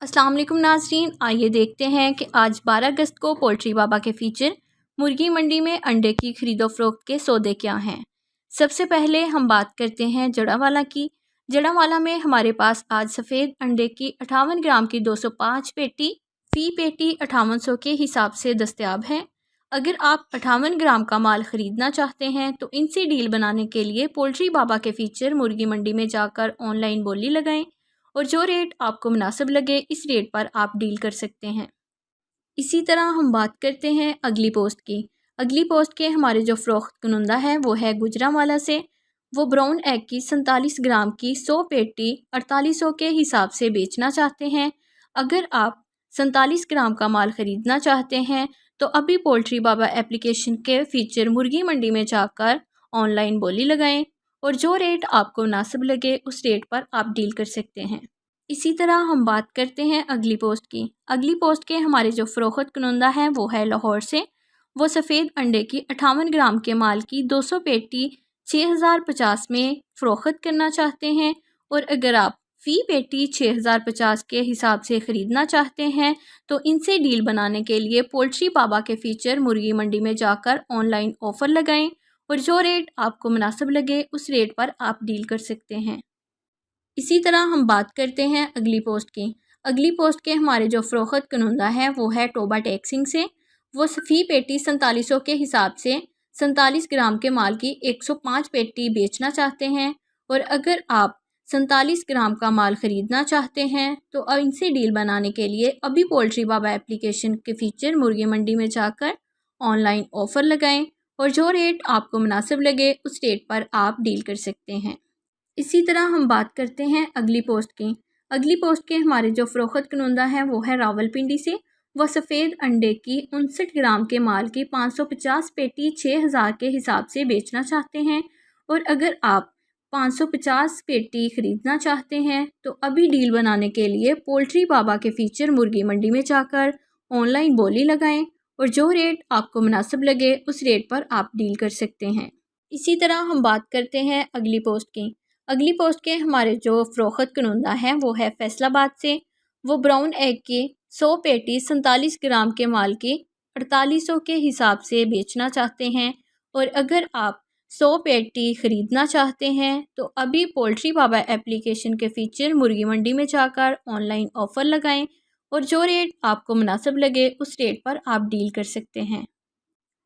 अस्सलाम वालेकुम नाज़रीन, आइए देखते हैं कि आज 12 अगस्त को पोल्ट्री बाबा के फीचर मुर्गी मंडी में अंडे की खरीदो फरोख्त के सौदे क्या हैं। सबसे पहले हम बात करते हैं जड़ावाला की। जड़ावाला में हमारे पास आज सफ़ेद अंडे की 58 ग्राम की 205 पेटी फ़ी पेटी 5800 के हिसाब से दस्तयाब हैं। अगर आप 58 ग्राम का माल ख़रीदना चाहते हैं तो इनसे डील बनाने के लिए पोल्ट्री बाबा के फीचर मुर्गी मंडी में जाकर ऑनलाइन बोली लगाएं और जो रेट आपको मुनासिब लगे इस रेट पर आप डील कर सकते हैं। इसी तरह हम बात करते हैं अगली पोस्ट की। अगली पोस्ट के हमारे जो फ़रोख्त कुनंदा है वो है गुजरांवाला से। वो ब्राउन एग की 47 ग्राम की 100 पेटी 4800 के हिसाब से बेचना चाहते हैं। अगर आप 47 ग्राम का माल ख़रीदना चाहते हैं तो अभी पोल्ट्री बाबा एप्लीकेशन के फ़ीचर मुर्गी मंडी में जाकर ऑनलाइन बोली लगाएं और जो रेट आपको मुनासिब लगे उस रेट पर आप डील कर सकते हैं। इसी तरह हम बात करते हैं अगली पोस्ट की। अगली पोस्ट के हमारे जो फ़रोख्त कुनंदा हैं वो है लाहौर से। वो सफ़ेद अंडे की 58 ग्राम के माल की 200 पेटी 6050 में फ़रोख्त करना चाहते हैं और अगर आप फ़ी पेटी 6050 के हिसाब से ख़रीदना चाहते हैं तो इनसे डील बनाने के लिए पोल्ट्री बाबा के फ़ीचर मुर्गी मंडी में जाकर ऑनलाइन ऑफ़र लगाएं और जो रेट आपको मुनासिब लगे उस रेट पर आप डील कर सकते हैं। इसी तरह हम बात करते हैं अगली पोस्ट की। अगली पोस्ट के हमारे जो फ़रोख्त कुनंदा है वो है टोबा टैक्सिंग से। वो फ़ी पेटी 4700 के हिसाब से 47 ग्राम के माल की 105 पेटी बेचना चाहते हैं और अगर आप 47 ग्राम का माल ख़रीदना चाहते हैं तो अब इनसे डील बनाने के लिए अभी पोल्ट्री बाबा एप्लीकेशन के फ़ीचर मुर्गी मंडी में जाकर ऑनलाइन ऑफ़र लगाएं और जो रेट आपको मुनासिब लगे उस रेट पर आप डील कर सकते हैं। इसी तरह हम बात करते हैं अगली पोस्ट की। अगली पोस्ट के हमारे जो फ़रोख्त कुनंदा है वो है रावलपिंडी से। वह सफ़ेद अंडे की 59 ग्राम के माल की 550 पेटी 6000 के हिसाब से बेचना चाहते हैं और अगर आप 550 पेटी ख़रीदना चाहते हैं तो अभी डील बनाने के लिए पोल्ट्री बाबा के फ़ीचर मुर्गी मंडी में जाकर ऑनलाइन बोली लगाएं और जो रेट आपको मुनासिब लगे उस रेट पर आप डील कर सकते हैं। इसी तरह हम बात करते हैं अगली पोस्ट की। अगली पोस्ट के हमारे जो फ़रोख्त कुनंदा हैं वो है फैसलाबाद से। वो ब्राउन एग की 100 पेटी 47 ग्राम के माल की 4800 के हिसाब से बेचना चाहते हैं और अगर आप 100 पेटी ख़रीदना चाहते हैं तो अभी पोल्ट्री बाबा एप्लीकेशन के फ़ीचर मुर्गी मंडी में जाकर ऑनलाइन ऑफ़र लगाएं और जो रेट आपको मुनासिब लगे उस रेट पर आप डील कर सकते हैं।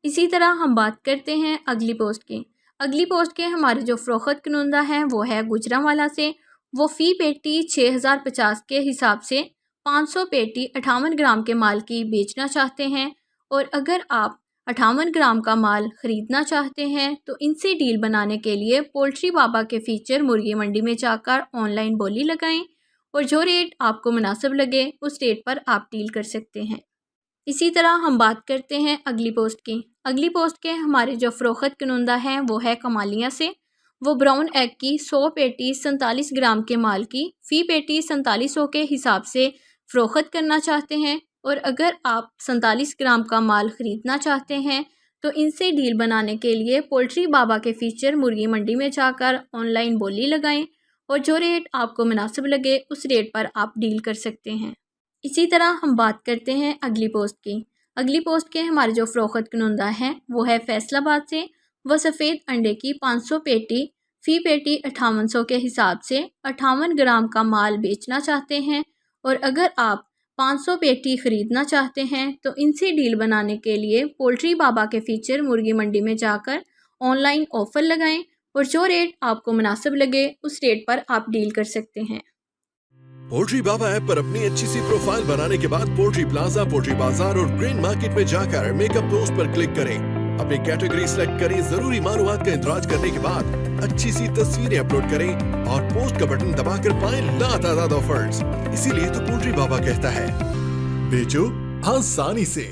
इसी तरह हम बात करते हैं अगली पोस्ट की। अगली पोस्ट के हमारे जो फ़रोख्त कुनंदा हैं वो है गुजरांवाला से। वो फ़ी पेटी 6050 के हिसाब से 500 पेटी 58 ग्राम के माल की बेचना चाहते हैं और अगर आप 58 ग्राम का माल ख़रीदना चाहते हैं तो इनसे डील बनाने के लिए पोल्ट्री बाबा के फ़ीचर मुर्गी मंडी में जाकर ऑनलाइन बोली लगाएं और जो रेट आपको मुनासिब लगे उस रेट पर आप डील कर सकते हैं। इसी तरह हम बात करते हैं अगली पोस्ट की। अगली पोस्ट के हमारे जो फ़रोख्त कुनंदा हैं वो है कमालिया से। वो ब्राउन एग की 100 पेटी 47 ग्राम के माल की फ़ी पेटी 4700 के हिसाब से फ़रोख्त करना चाहते हैं और अगर आप 47 ग्राम का माल ख़रीदना चाहते हैं तो इनसे डील बनाने के लिए पोल्ट्री बाबा के फ़ीचर मुर्गी मंडी में जाकर ऑनलाइन बोली लगाएं और जो रेट आपको मुनासिब लगे उस रेट पर आप डील कर सकते हैं। इसी तरह हम बात करते हैं अगली पोस्ट की। अगली पोस्ट के हमारे जो फ़रोख्त कुनंदा हैं वो है फैसलाबाद से। वह सफ़ेद अंडे की 500 पेटी फ़ी पेटी 5800 के हिसाब से 58 ग्राम का माल बेचना चाहते हैं और अगर आप 500 पेटी ख़रीदना चाहते हैं तो इनसे डील बनाने के लिए पोल्ट्री बाबा के फ़ीचर मुर्गी मंडी में जाकर ऑनलाइन ऑफ़र लगाएं और जो रेट आपको मुनासिब लगे उस रेट पर आप डील कर सकते हैं। पोल्ट्री बाबा ऐप पर अपनी अच्छी सी प्रोफाइल बनाने के बाद पोल्ट्री प्लाजा, पोल्ट्री बाजार और ग्रेन मार्केट में जाकर मेकअप पोस्ट पर क्लिक करें। अपनी कैटेगरी सिलेक्ट करें। जरूरी मालूमात का इंतराज करने के बाद अच्छी सी तस्वीरें अपलोड करें और पोस्ट का बटन दबाकर पाएं लातादाद ऑफर्स। इसीलिए तो पोल्ट्री बाबा कहता है बेचो आसानी से।